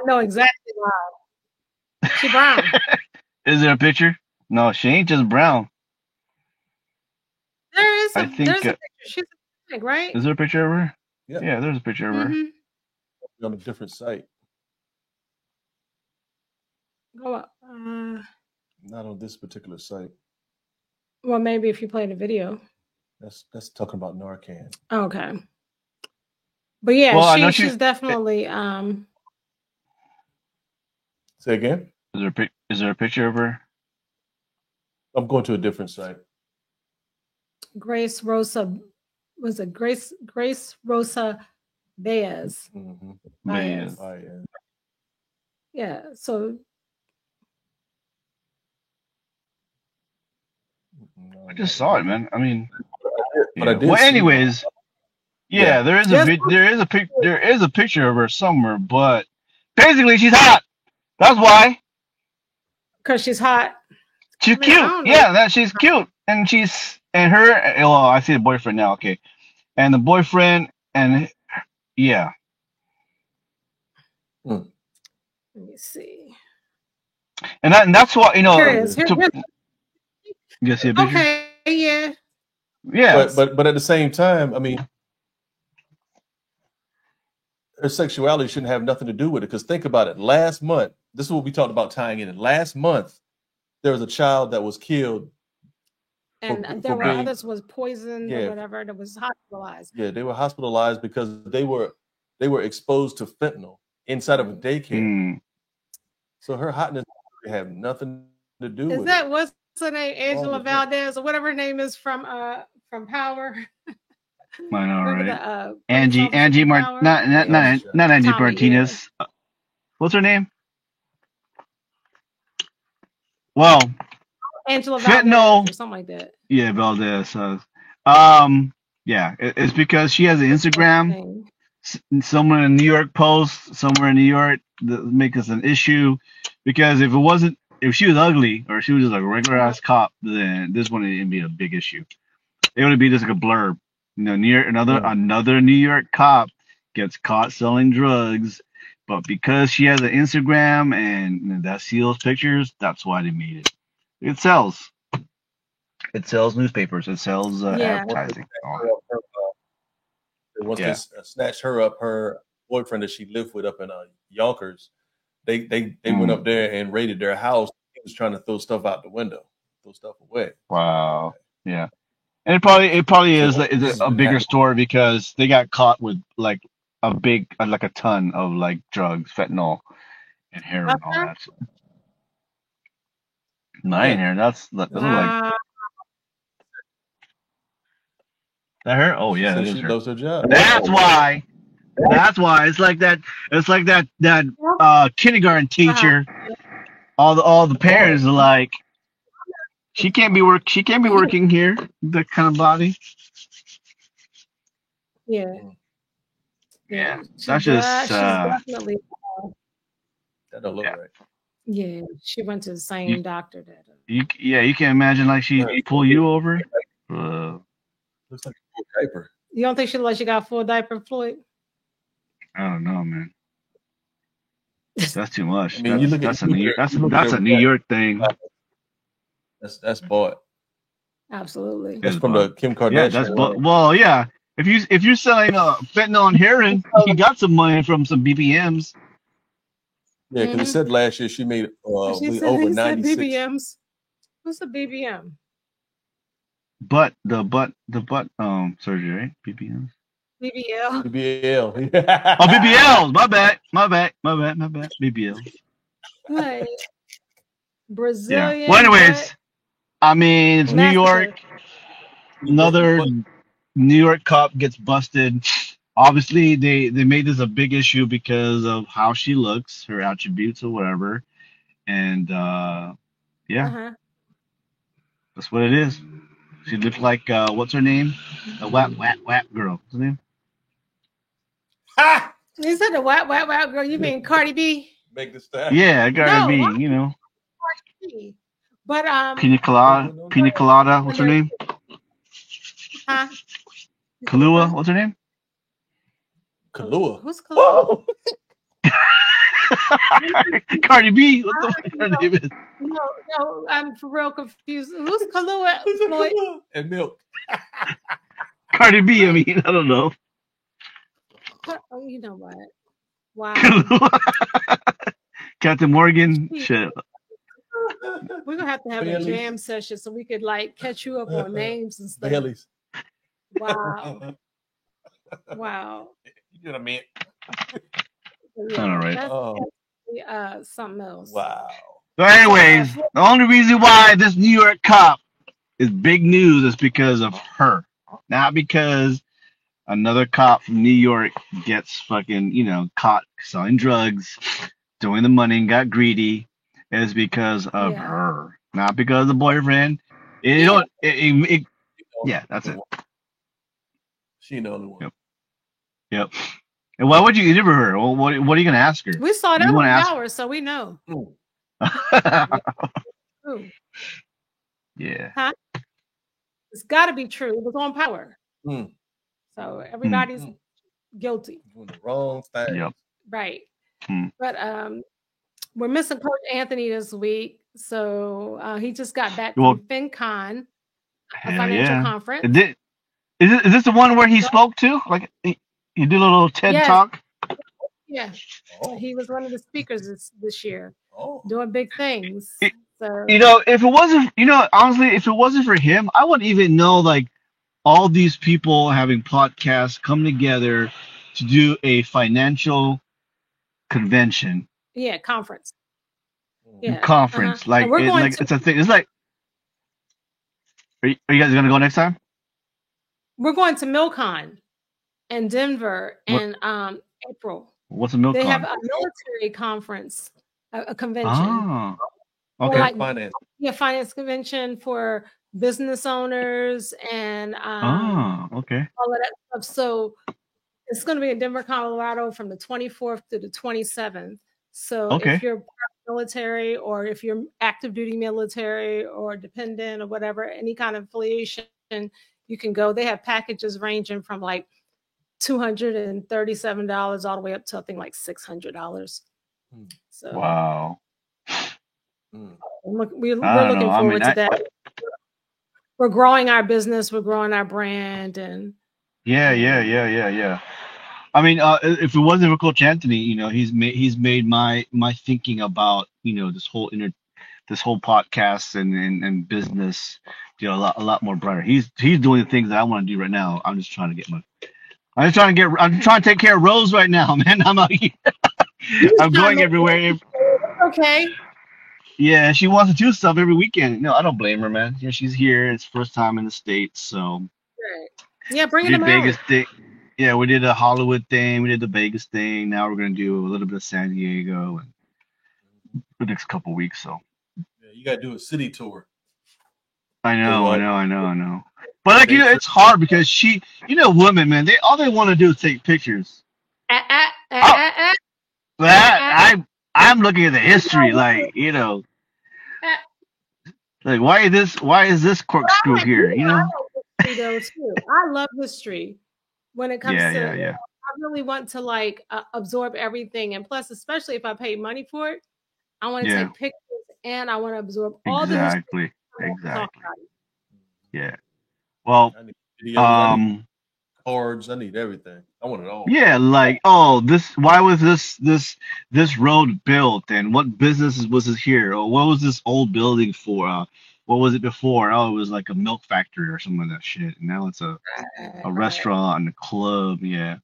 know exactly why. She's brown. Is there a picture? No, she ain't just brown. There is. There's a picture. She's Hispanic, right? Is there a picture of her? Yeah, there's a picture of her. On a different site. Go up. Not on this particular site. Well, maybe if you play the video. That's talking about Narcan. Okay. But yeah, well, she's definitely Say again. Is there a picture of her? I'm going to a different site. Grace Rosa. Was it Grace Rosa Baez? Mm-hmm. Baez. Baez. Yeah. So I just saw it, man. I mean, but yeah. I did Well, see anyways, yeah, there is a picture of her somewhere, but basically she's hot. That's why. because she's hot. She's I mean, I cute. don't know. Yeah, she's cute, and her. Well, I see the boyfriend now. Okay, and the boyfriend, and yeah. Let me see. And that's what you know. Here it is. You see a picture? Okay. Yeah. Yeah. But at the same time, I mean, her sexuality shouldn't have nothing to do with it. Because think about it. Last month, this is what we talked about tying in. Last month, there was a child that was killed. And there were others was poisoned or whatever that was hospitalized. Yeah, they were hospitalized because they were exposed to fentanyl inside of a daycare. So her hotness have nothing to do with it. What's her name? Angela Valdez or whatever her name is from Power. I know, right? The, Angie not Angie Martinez. Yeah. What's her name? Well, Angela Valdez or something like that. Yeah, Valdez. Yeah, it's because she has an Instagram. Somewhere in New York Post, somewhere in New York, that make us an issue. Because if she was ugly or she was just like a regular ass cop, then this wouldn't be a big issue. It would be just like a blurb. You know, another New York cop gets caught selling drugs, but because she has an Instagram and that seals pictures, that's why they made it. It sells. It sells newspapers. It sells advertising. Once they snatched her up, her boyfriend that she lived with up in Yonkers, they went up there and raided their house. He was trying to throw stuff out the window, throw stuff away. Wow. Yeah. And it probably is a bigger story because they got caught with like a ton of like drugs, fentanyl, and heroin and all that. So. Here. That's like that her? Oh yeah, so that she loves her job. That's why it's like that. It's like that kindergarten teacher. All the parents are like, she can't be working here. That kind of body. Yeah. That's just. She's definitely. That don't look right. Yeah, she went to the same doctor that. You can't imagine like she pull you over. Looks like a full diaper. You don't think she looks like she got a full diaper, Floyd? I don't know, man. That's too much. I mean, that's a New York thing. That's bought. Absolutely. That's from the Kim Kardashian. Yeah, that's well, yeah. If you're selling fentanyl and heroin, you got some money from some BBMs. Yeah, because it said last year she made over 96. BBMs. What's the BBM? The butt surgery, right? BBMs. BBL. BBL. Oh, BBLs. My bad. BBLs. Right. Brazilian. Yeah. Well, anyways, I mean, it's New York. Another New York cop gets busted. Obviously, they made this a big issue because of how she looks, her attributes or whatever. And that's what it is. She looked like what's her name? A whap girl. What's her name? Ha! You said the whap girl. You mean Cardi B? Make the stat. Yeah, Cardi B. You know. Cardi B. But Pina Colada. What's her name? Huh? Kahlua. What's her name? Kahlua. Who's Kahlua? Cardi B. What the fuck her name is? No, I'm for real confused. Who's Kahlua? Floyd? And Milk. Cardi B. I mean, I don't know. Oh, you know what? Wow. Captain Morgan. Shit. We're gonna have to have a jam session so we could like catch you up on names and stuff. Baileys. Wow. Wow. You know what I mean? Yeah, All right. that's something else. Wow. So, anyways, the only reason why this New York cop is big news is because of her, not because another cop from New York gets fucking, caught selling drugs, doing the money, and got greedy. It's because of her, not because of the boyfriend. Yeah, that's it. She the only one. Yep. And why would you interview her? Well, what are you gonna ask her? We saw it over hours, so we know. Yeah. Huh? It's got to be true. It was on Power. So everybody's guilty. Doing the wrong thing. Yep. Right. But we're missing Coach Anthony this week. So he just got back from FinCon, a financial conference. Is this the one where he spoke to? Like he did a little TED talk? Yeah. He was one of the speakers this year. Doing big things. So if it wasn't, honestly, if it wasn't for him, I wouldn't even know like all these people having podcasts come together to do a financial convention. Yeah, conference. Yeah. Conference. Like it's a thing. It's like are you guys gonna go next time? We're going to MilCon in Denver in April. What's a MilCon? They have a military conference, a convention. Oh, okay. Like, finance. Yeah, finance convention for business owners and okay. all of that stuff. So it's going to be in Denver, Colorado from the 24th to the 27th. So if you're military or if you're active duty military or dependent or whatever, any kind of affiliation, you can go. They have packages ranging from like $237 all the way up to I think like $600. So wow. We're looking forward to that. We're growing our business. We're growing our brand, and yeah. I mean, if it wasn't for Coach Anthony, he's made my thinking about this whole podcast and business, a lot more brighter. He's doing the things that I want to do right now. I'm trying to take care of Rose right now, man. I'm out here. I'm going everywhere. Okay. Yeah, she wants to do stuff every weekend. No, I don't blame her, man. She's here. It's first time in the States, so. Right. Yeah, bring them Vegas out. thing. Yeah, we did a Hollywood thing. We did the Vegas thing. Now we're gonna do a little bit of San Diego and the next couple weeks. So. Yeah, you gotta do a city tour. I know. But like it's hard because women, man, all they want to do is take pictures. I'm looking at the history, like like why is this corkscrew here? I love history when it comes to. Yeah. I really want to absorb everything, and plus, especially if I pay money for it, I want to take pictures and I want to absorb all the history. Exactly. Yeah. Well, cards. I need everything. I want it all. Yeah, like why was this road built, and what business was this here, or what was this old building for? What was it before? Oh, it was like a milk factory or something like that shit. And now it's a restaurant and a club. Yeah.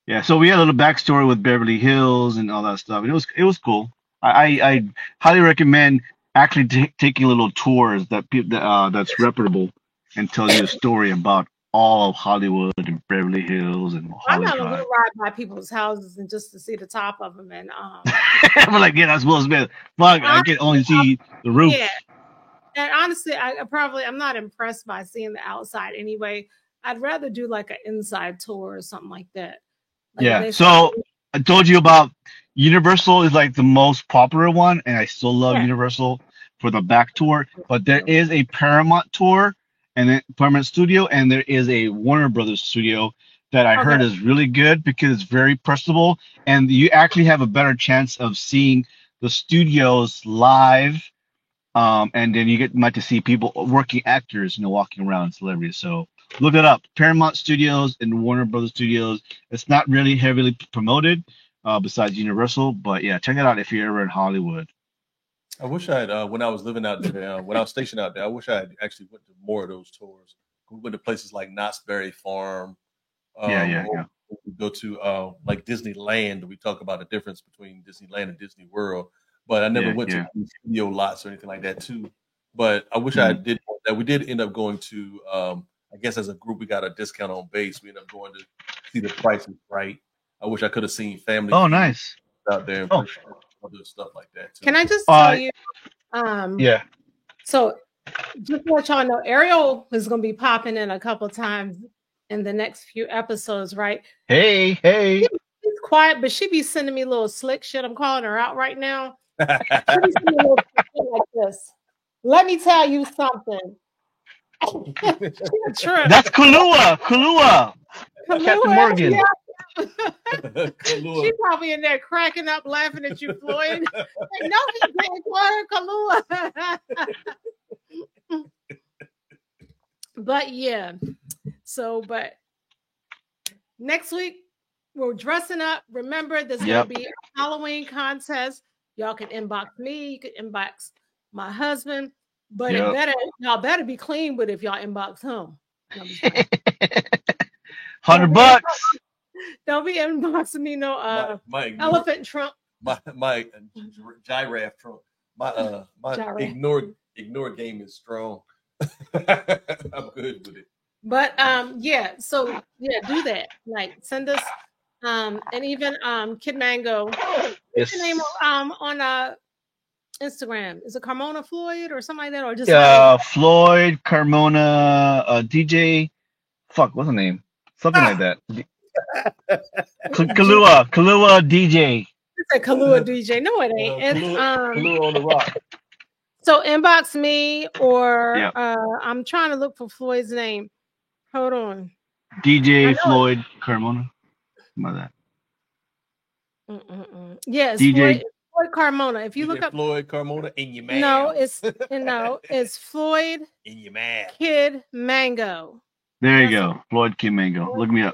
Yeah. So we had a little backstory with Beverly Hills and all that stuff. And it was cool. I highly recommend actually taking little tours that's reputable and tells you a story about all of Hollywood and Beverly Hills and Hollywood. I'm not gonna ride by people's houses and just to see the top of them and I'm like, yeah, that's Will Smith. Fuck, I can only see the roof. Yeah. And honestly, I'm not impressed by seeing the outside anyway. I'd rather do like an inside tour or something like that. So I told you about Universal is like the most popular one, and I still love Universal for the back tour. But there is a Paramount tour and then Paramount Studio, and there is a Warner Brothers studio that I heard is really good because it's very personable, and you actually have a better chance of seeing the studios live. And then you might to see people, working actors, walking around, celebrities. So look it up. Paramount Studios and Warner Brothers Studios. It's not really heavily promoted, besides Universal, but yeah, check it out if you're ever in Hollywood. I wish I had, when I was living out there, when I was stationed out there, I wish I had actually went to more of those tours. We went to places like Knott's Berry Farm, Yeah. We go to like Disneyland. We talk about the difference between Disneyland and Disney World. But I never went to studio lots or anything like that too. But I wish I did that. We did end up going to, I guess as a group, we got a discount on base. We ended up going to see The Price is Right. I wish I could have seen Family. Oh, nice. Out there and other stuff like that too. Can I just tell you? Yeah. So just to let y'all know, Ariel is going to be popping in a couple times in the next few episodes, right? Hey. She's quiet, but she be sending me little slick shit. I'm calling her out right now. She be sending me little shit like this. Let me tell you something. That's Kalua. Captain Morgan. Yeah. She's probably in there cracking up, laughing at you, Floyd. Like, no, he didn't call her Kalua. But yeah. But next week we're dressing up. Remember, there's gonna be a Halloween contest. Y'all can inbox me. You can inbox my husband. But y'all better be clean with it if y'all inbox him. $100. Don't be inboxing me no elephant trunk. My giraffe trunk. My ignore game is strong. I'm good with it. But so do that. Like send us and even Kid Mango. What's your name on Instagram? Is it Carmona Floyd or something like that? Or just Floyd, Carmona, DJ. Fuck, what's the name? Something like that. Kalua DJ. It's a Kalua DJ. No, it ain't. Kalua on the rock. So inbox me or I'm trying to look for Floyd's name. Hold on. DJ Floyd Carmona. Something like that. Yes, DJ Floyd Carmona. If you look up Floyd Carmona in your man. No, it's Floyd in your man. Kid Mango. There you go. Floyd Kid Mango. Look me up.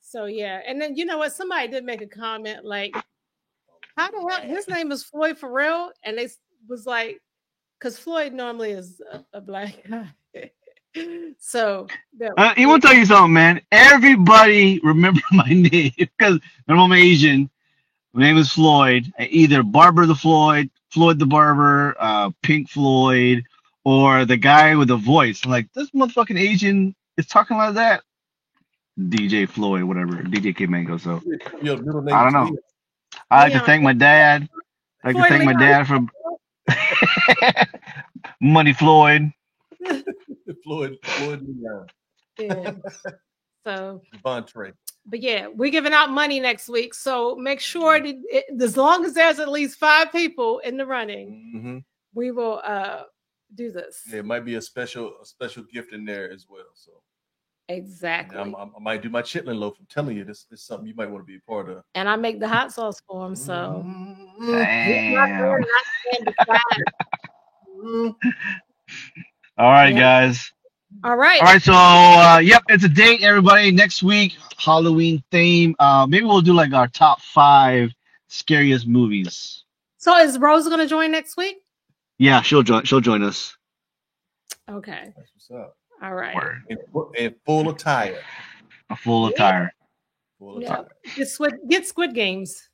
So yeah, and then you know what? Somebody did make a comment like, "How the hell his name is Floyd for real?" And they was like, "Because Floyd normally is a black guy." So you want to tell you something, man? Everybody remember my name because I'm Asian. My name is Floyd. Either Barber the Floyd, Floyd the Barber, Pink Floyd, or the guy with the voice. I'm like, this motherfucking Asian is talking like that. DJ Floyd, whatever, DJ Kid Mango. So I don't know. I like to thank my dad. I like to thank my dad for Money Floyd. Floyd Leon. Yeah. So Devontre. But yeah, we're giving out money next week. So make sure as long as there's at least 5 people in the running, we will do this. Yeah, it might be a special gift in there as well. So exactly. I might do my chitlin loaf. I'm telling you, this is something you might want to be a part of. And I make the hot sauce for him. So all right, guys. All right. So it's a date, everybody. Next week, Halloween theme. Maybe we'll do like our top 5 scariest movies. So is Rose gonna join next week? Yeah, she'll join us. Okay. That's what's up. All right. In full attire. A full attire. Full attire. Get Squid Games.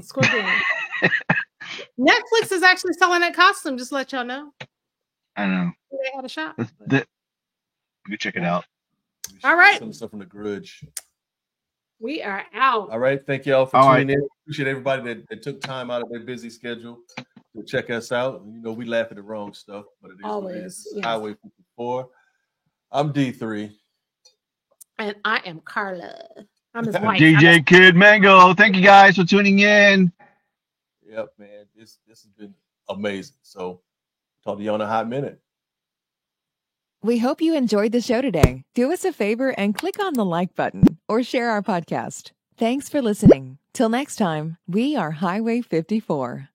Squid Games. Netflix is actually selling that costume. Just to let y'all know. I know. They had a shop. You check it out. All right. Some stuff from The Grudge. We are out. All right. Thank y'all for tuning in. Appreciate everybody that took time out of their busy schedule to check us out. You know, we laugh at the wrong stuff, but it is always. Yes. Highway 54. I'm D3. And I am Carla. I'm his wife. DJ Kid Mango. Thank you guys for tuning in. Yep, man. This has been amazing. So talk to you on a hot minute. We hope you enjoyed the show today. Do us a favor and click on the like button or share our podcast. Thanks for listening. Till next time, we are Highway 54.